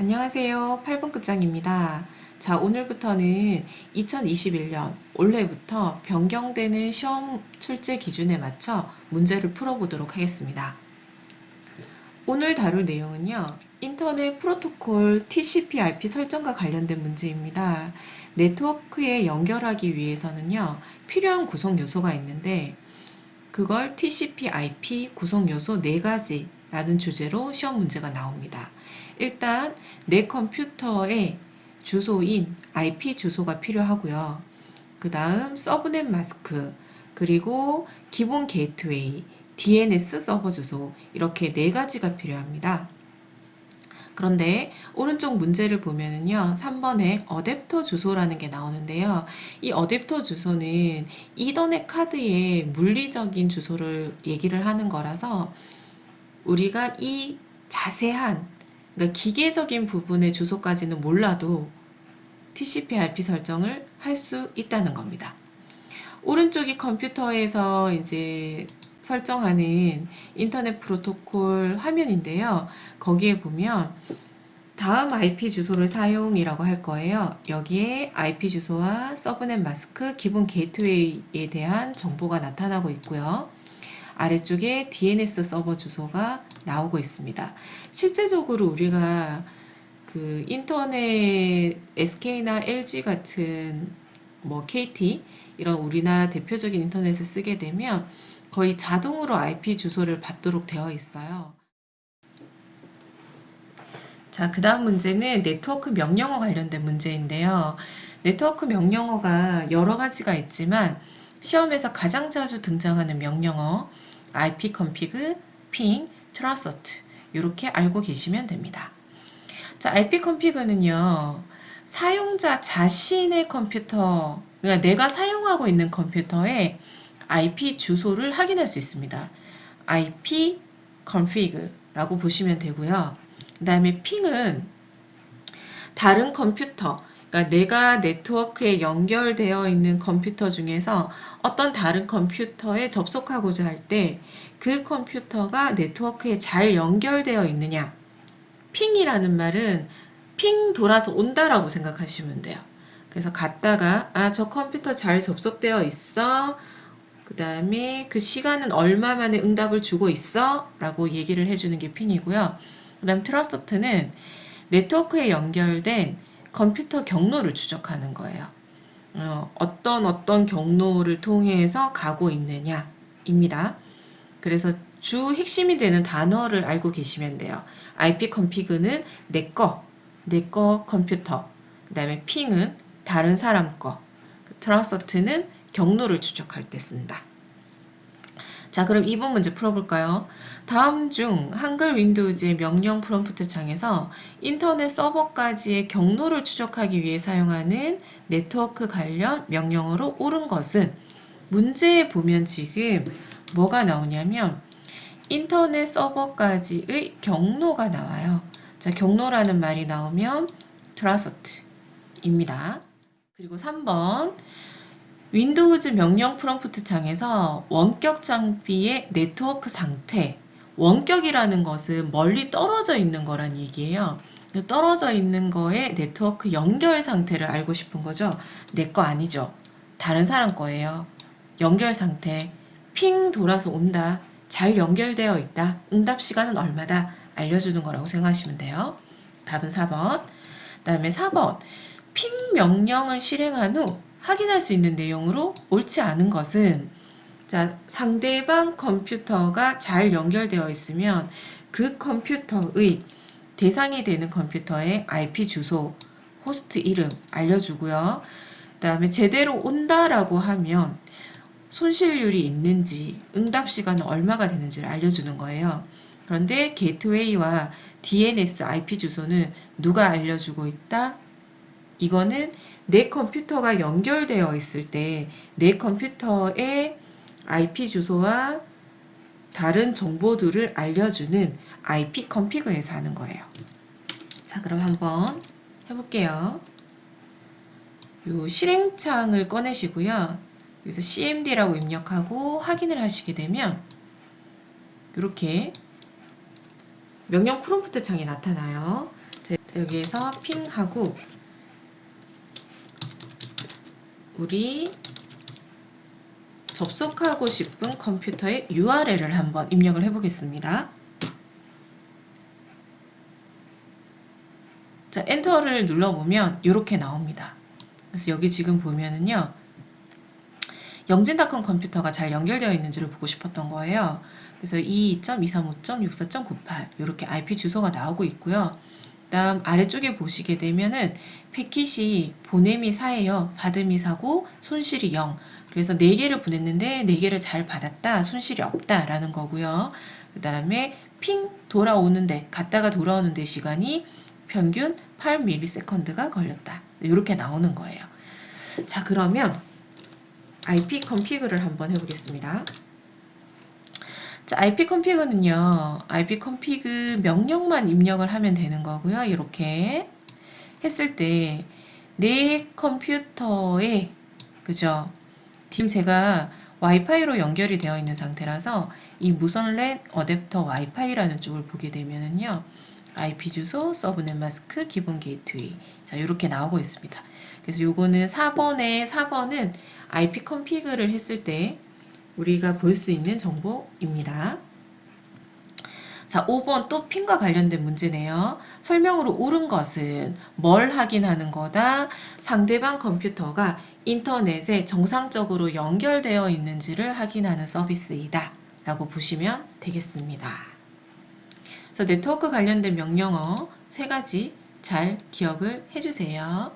안녕하세요. 8분 끝장입니다. 자, 오늘부터는 2021년 올해부터 변경되는 시험 출제 기준에 맞춰 문제를 풀어보도록 하겠습니다. 오늘 다룰 내용은요. 인터넷 프로토콜 TCP/IP 설정과 관련된 문제입니다. 네트워크에 연결하기 위해서는요. 필요한 구성 요소가 있는데 그걸 TCP/IP 구성 요소 4가지라는 주제로 시험 문제가 나옵니다. 일단 내 컴퓨터의 주소인 IP 주소가 필요하고요. 그 다음 서브넷 마스크, 그리고 기본 게이트웨이, DNS 서버 주소 이렇게 4가지가 필요합니다. 그런데 오른쪽 문제를 보면은요, 3번에 어댑터 주소라는 게 나오는데요. 이 어댑터 주소는 이더넷 카드의 물리적인 주소를 얘기를 하는 거라서 우리가 이 자세한, 그러니까 기계적인 부분의 주소까지는 몰라도 TCP/IP 설정을 할 수 있다는 겁니다. 오른쪽이 컴퓨터에서 이제 설정하는 인터넷 프로토콜 화면인데요. 거기에 보면 다음 IP 주소를 사용이라고 할 거예요. 여기에 IP 주소와 서브넷 마스크, 기본 게이트웨이에 대한 정보가 나타나고 있고요. 아래쪽에 DNS 서버 주소가 나오고 있습니다. 실제적으로 우리가 그 인터넷 SK나 LG 같은 뭐 KT 이런 우리나라 대표적인 인터넷을 쓰게 되면 거의 자동으로 IP 주소를 받도록 되어 있어요. 자, 그 다음 문제는 네트워크 명령어 관련된 문제인데요. 네트워크 명령어가 여러 가지가 있지만 시험에서 가장 자주 등장하는 명령어 ipconfig, ping, trust 이렇게 알고 계시면 됩니다. 자, ipconfig는요. 사용자 자신의 컴퓨터, 그러니까 내가 사용하고 있는 컴퓨터의 IP 주소를 확인할 수 있습니다. ipconfig라고 보시면 되고요. 그 다음에 ping은 다른 컴퓨터, 그러니까 내가 네트워크에 연결되어 있는 컴퓨터 중에서 어떤 다른 컴퓨터에 접속하고자 할 때 그 컴퓨터가 네트워크에 잘 연결되어 있느냐. 핑이라는 말은 핑 돌아서 온다라고 생각하시면 돼요. 그래서 갔다가 저 컴퓨터 잘 접속되어 있어. 그 다음에 그 시간은 얼마 만에 응답을 주고 있어? 라고 얘기를 해주는 게 핑이고요. 그 다음 트러스트는 네트워크에 연결된 컴퓨터 경로를 추적하는 거예요. 어떤 경로를 통해서 가고 있느냐입니다. 그래서 주 핵심이 되는 단어를 알고 계시면 돼요. ipconfig는 내 거 컴퓨터, 그 다음에 ping은 다른 사람 거, trust는 경로를 추적할 때 쓴다. 자, 그럼 2번 문제 풀어볼까요? 다음 중 한글 윈도우즈의 명령 프롬프트 창에서 인터넷 서버까지의 경로를 추적하기 위해 사용하는 네트워크 관련 명령어로 옳은 것은 문제에 보면 지금 뭐가 나오냐면 인터넷 서버까지의 경로가 나와요. 자, 경로라는 말이 나오면 trust입니다. 그리고 3번 윈도우즈 명령 프롬프트 창에서 원격 장비의 네트워크 상태, 원격이라는 것은 멀리 떨어져 있는 거란 얘기예요. 떨어져 있는 거에 네트워크 연결 상태를 알고 싶은 거죠. 내 거 아니죠. 다른 사람 거예요. 연결 상태, 핑 돌아서 온다, 잘 연결되어 있다, 응답 시간은 얼마다 알려주는 거라고 생각하시면 돼요. 답은 4번. 그 다음에 4번 핑 명령을 실행한 후 확인할 수 있는 내용으로 옳지 않은 것은 자, 상대방 컴퓨터가 잘 연결되어 있으면 그 컴퓨터의 대상이 되는 컴퓨터의 IP 주소, 호스트 이름 알려주고요. 그 다음에 제대로 온다라고 하면 손실률이 있는지, 응답 시간은 얼마가 되는지를 알려주는 거예요. 그런데 게이트웨이와 DNS IP 주소는 누가 알려주고 있다? 이거는 내 컴퓨터가 연결되어 있을 때 내 컴퓨터의 IP 주소와 다른 정보들을 알려주는 IP 컨피그에서 하는 거예요. 자, 그럼 한번 해볼게요. 요 실행창을 꺼내시고요. 여기서 cmd라고 입력하고 확인을 하시게 되면 이렇게 명령 프롬프트 창이 나타나요. 여기에서 핑하고 우리 접속하고 싶은 컴퓨터의 URL을 한번 입력을 해보겠습니다. 자, 엔터를 눌러보면 이렇게 나옵니다. 그래서 여기 지금 보면은요, 영진닷컴 컴퓨터가 잘 연결되어 있는지를 보고 싶었던 거예요. 그래서 22.235.64.98 이렇게 IP 주소가 나오고 있고요. 다음 아래쪽에 보시게 되면은 패킷이 보냄이 4예요. 받음이 4고 손실이 0. 그래서 4개를 보냈는데 4개를 잘 받았다. 손실이 없다 라는 거고요. 그 다음에 핑 돌아오는데 갔다가 돌아오는데 시간이 평균 8ms가 걸렸다. 이렇게 나오는 거예요. 자, 그러면 IP 컨피그를 한번 해보겠습니다. 자, IP 컨피그는요, IP 컨피그 명령만 입력을 하면 되는 거고요. 이렇게 했을 때 내 컴퓨터에, 그죠? 지금 제가 와이파이로 연결이 되어 있는 상태라서 이 무선 랜 어댑터 와이파이라는 쪽을 보게 되면은요, IP 주소, 서브넷 마스크, 기본 게이트웨이. 자, 이렇게 나오고 있습니다. 그래서 요거는 4번은 IP 컨피그를 했을 때 우리가 볼 수 있는 정보입니다. 자, 5번 또 핀과 관련된 문제네요. 설명으로 옳은 것은 뭘 확인하는 거다? 상대방 컴퓨터가 인터넷에 정상적으로 연결되어 있는지를 확인하는 서비스이다. 라고 보시면 되겠습니다. 그래서 네트워크 관련된 명령어 3가지 잘 기억을 해주세요.